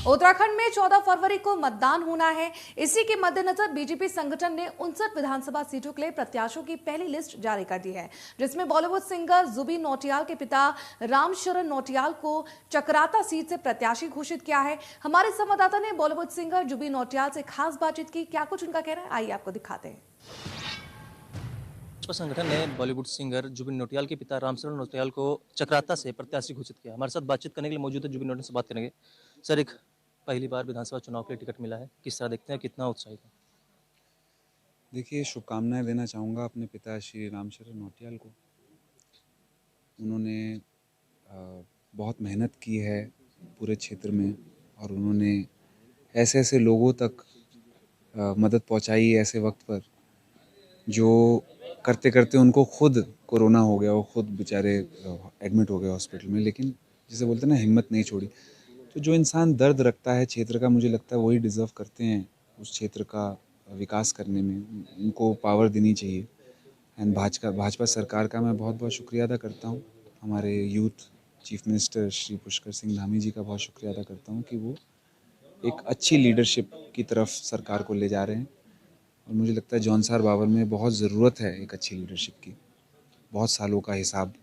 उत्तराखंड में 14 फरवरी को मतदान होना है। इसी के मद्देनजर बीजेपी संगठन ने 59 विधानसभा सीटों के लिए प्रत्याशियों की पहली लिस्ट जारी कर दी है, जिसमें बॉलीवुड सिंगर जुबिन नौटियाल के पिता रामशरण नौटियाल को चकराता सीट से प्रत्याशी घोषित किया है। हमारे संवाददाता ने बॉलीवुड सिंगर जुबिन नौटियाल से खास बातचीत की। क्या कुछ उनका कहना है, आइए आपको दिखाते हैं। भाजपा संगठन ने बॉलीवुड सिंगर जुबिन नौटियाल के पिता रामशरण नौटियाल को चकराता से प्रत्याशी घोषित किया। हमारे साथ बातचीत करने के लिए मौजूद है जुबिन नौटियाल से बात करेंगे। सर, एक पहली बार विधानसभा चुनाव के लिए टिकट मिला है, किस तरह देखते हैं, कितना उत्साहित है? देखिए, शुभकामनाएं देना चाहूँगा अपने पिता श्री रामशरण नौटियाल को। उन्होंने बहुत मेहनत की है पूरे क्षेत्र में, और उन्होंने ऐसे ऐसे लोगों तक मदद पहुंचाई ऐसे वक्त पर, जो करते करते उनको खुद कोरोना हो गया, वो खुद बेचारे एडमिट हो गए हॉस्पिटल में, लेकिन जिसे बोलते हैं ना, हिम्मत नहीं छोड़ी। तो जो इंसान दर्द रखता है क्षेत्र का, मुझे लगता है वही डिज़र्व करते हैं उस क्षेत्र का विकास करने में। उनको पावर देनी चाहिए। एंड भाजपा सरकार का मैं बहुत बहुत शुक्रिया अदा करता हूँ। हमारे youth chief minister Shri Pushkar Singh Dhami ji का बहुत शुक्रिया अदा करता हूँ कि वो एक अच्छी लीडरशिप की तरफ सरकार को ले जा रहे हैं। और मुझे लगता है जौनसार बावर में बहुत ज़रूरत है एक अच्छी लीडरशिप की। बहुत सालों का हिसाब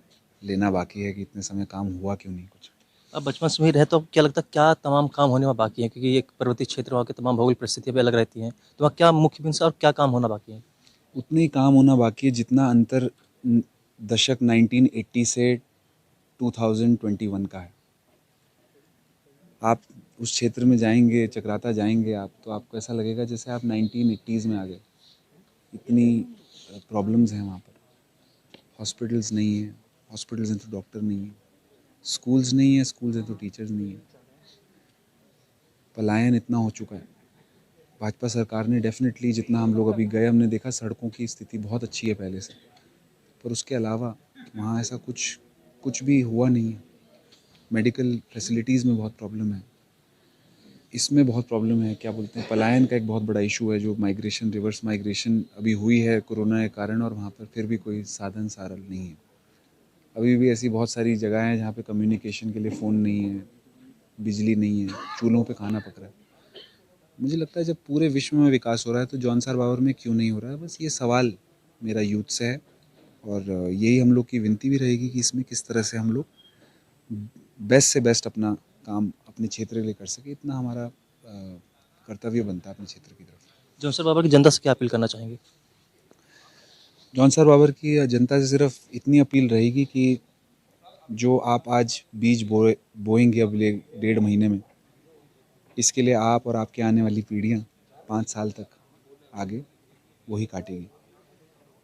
लेना बाकी है कि इतने समय काम हुआ क्यों नहीं कुछ। अब बचपन से ही रहे तो क्या लगता है क्या तमाम काम होने में बाकी है, क्योंकि एक पर्वतीय क्षेत्र, वहाँ की तमाम भौगोलिक परिस्थितियाँ भी अलग रहती हैं, तो वहाँ क्या मुख्य बिंदु और क्या काम होना बाकी है? उतने ही काम होना बाकी है जितना अंतर दशक 1980 से 2021 का है। आप उस क्षेत्र में जाएंगे, चकराता जाएंगे आप, तो आपको ऐसा लगेगा जैसे आप 1980s में आ गए। इतनी प्रॉब्लम्स हैं वहाँ पर। हॉस्पिटल्स नहीं है, हॉस्पिटल्स हैं तो डॉक्टर नहीं है। स्कूल्स नहीं है, स्कूल्स हैं तो टीचर्स नहीं है। पलायन इतना हो चुका है। भाजपा सरकार ने डेफिनेटली, जितना हम लोग अभी गए, हमने देखा सड़कों की स्थिति बहुत अच्छी है पहले से, पर उसके अलावा वहाँ ऐसा कुछ भी हुआ नहीं है। मेडिकल फैसिलिटीज़ में बहुत प्रॉब्लम है, इसमें बहुत प्रॉब्लम है। क्या बोलते हैं, पलायन का एक बहुत बड़ा इशू है, जो माइग्रेशन, रिवर्स माइग्रेशन अभी हुई है कोरोना के कारण, और वहाँ पर फिर भी कोई साधन सारल नहीं है। अभी भी ऐसी बहुत सारी जगह हैं जहाँ पे कम्युनिकेशन के लिए फ़ोन नहीं है, बिजली नहीं है, चूल्हों पे खाना पक रहा है। मुझे लगता है जब पूरे विश्व में विकास हो रहा है तो जौनसार बावर में क्यों नहीं हो रहा है। बस ये सवाल मेरा यूथ से है, और यही हम लोग की विनती भी रहेगी कि इसमें किस तरह से हम लोग बेस्ट से बेस्ट अपना काम अपने क्षेत्र के लिए कर सके। इतना हमारा कर्तव्य बनता है अपने क्षेत्र की तरफ। जौनसर बाबर की जनता से क्या अपील करना चाहेंगे? जौनसार बावर की जनता से सिर्फ इतनी अपील रहेगी कि जो आप आज बीज बोएंगे अगले 1.5 महीने में, इसके लिए आप और आपके आने वाली पीढ़ियाँ 5 साल तक आगे वही काटेगी।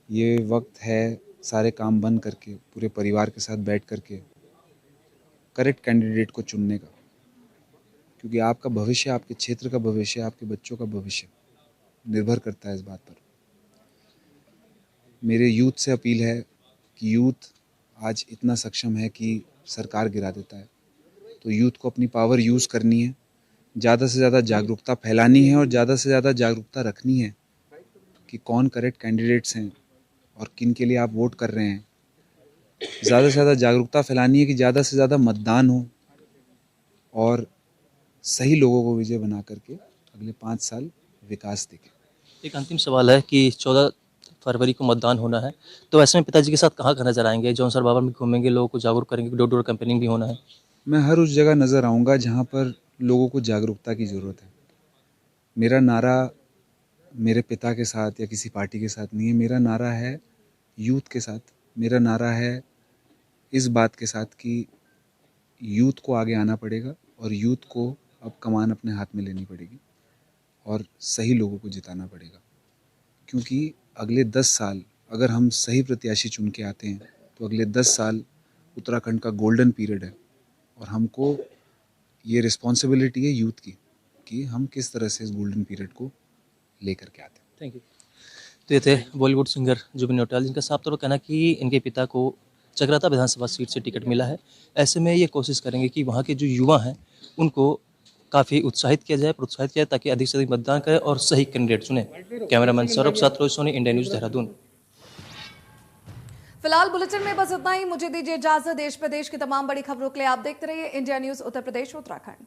ये वक्त है सारे काम बंद करके पूरे परिवार के साथ बैठ करके करेक्ट कैंडिडेट को चुनने का, क्योंकि आपका भविष्य, आपके क्षेत्र का भविष्य, आपके बच्चों का भविष्य निर्भर करता है इस बात पर। मेरे यूथ से अपील है कि यूथ आज इतना सक्षम है कि सरकार गिरा देता है, तो यूथ को अपनी पावर यूज़ करनी है, ज़्यादा से ज़्यादा जागरूकता फैलानी है, और ज़्यादा से ज़्यादा जागरूकता रखनी है कि कौन करेक्ट कैंडिडेट्स हैं और किन के लिए आप वोट कर रहे हैं। ज़्यादा से ज़्यादा जागरूकता फैलानी है कि ज़्यादा से ज़्यादा मतदान हो, और सही लोगों को विजय बना करके अगले 5 साल विकास देखें। एक अंतिम सवाल है कि 14 फरवरी को मतदान होना है, तो ऐसे में पिताजी के साथ कहाँ कहाँ नजर आएंगे? जौनसर बाबर में घूमेंगे, लोगों को जागरूक करेंगे, डोर टू डोर कैंपेनिंग भी होना है। मैं हर उस जगह नज़र आऊँगा जहाँ पर लोगों को जागरूकता की ज़रूरत है। मेरा नारा मेरे पिता के साथ या किसी पार्टी के साथ नहीं है, मेरा नारा है यूथ के साथ। मेरा नारा है इस बात के साथ कि यूथ को आगे आना पड़ेगा, और यूथ को अब कमान अपने हाथ में लेनी पड़ेगी, और सही लोगों को जिताना पड़ेगा। क्योंकि अगले 10 साल अगर हम सही प्रत्याशी चुन के आते हैं तो अगले 10 साल उत्तराखंड का गोल्डन पीरियड है, और हमको ये रिस्पॉन्सिबिलिटी है यूथ की कि हम किस तरह से इस गोल्डन पीरियड को लेकर के आते हैं। Thank you. तो ये थे बॉलीवुड सिंगर जुबिन नौटियाल, जिनका साफ तौर पर कहना कि इनके पिता को चकराता विधानसभा सीट से टिकट मिला है। ऐसे में ये कोशिश करेंगे कि वहाँ के जो युवा हैं उनको काफ़ी उत्साहित किया जाए, प्रोत्साहित किया जाए, ताकि अधिक से अधिक मतदान करें और सही कैंडिडेट चुने। कैमरामैन सौरभ साथ, रोज सोनी, इंडिया न्यूज़, देहरादून। फिलहाल बुलेटिन में बस इतना ही। मुझे दीजिए इजाजत। देश प्रदेश की तमाम बड़ी खबरों के लिए आप देखते रहिए इंडिया न्यूज उत्तर प्रदेश उत्तराखंड।